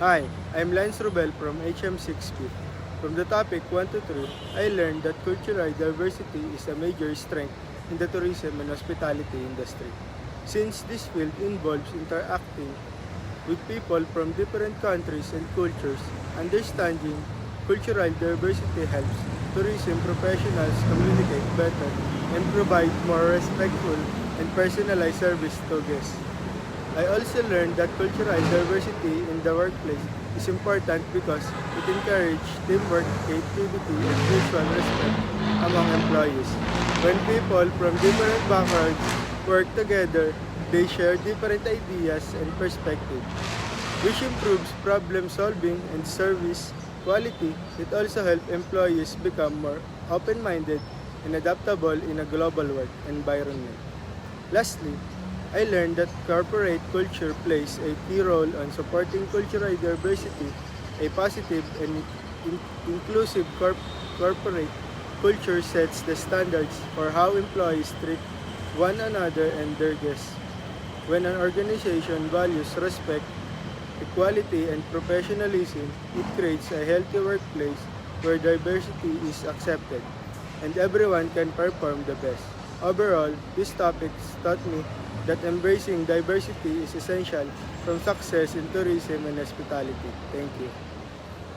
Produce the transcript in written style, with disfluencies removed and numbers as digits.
Hi, I'm Lance Rubel from HM6P. From the topic 1 to 3, I learned that cultural diversity is a major strength in the tourism and hospitality industry. Since this field involves interacting with people from different countries and cultures, understanding cultural diversity helps tourism professionals communicate better and provide more respectful and personalized service to guests. I also learned that cultural diversity in the workplace is important because it encourages teamwork, creativity, and mutual respect among employees. When people from different backgrounds work together, they share different ideas and perspectives, which improves problem solving and service quality. It also helps employees become more open-minded and adaptable in a global work environment. Lastly, I learned that corporate culture plays a key role on supporting cultural diversity. A positive and inclusive corporate culture sets the standards for how employees treat one another and their guests. When an organization values respect, equality, and professionalism, it creates a healthy workplace where diversity is accepted and everyone can perform the best. Overall, these topics taught me that embracing diversity is essential from success in tourism and hospitality. Thank you.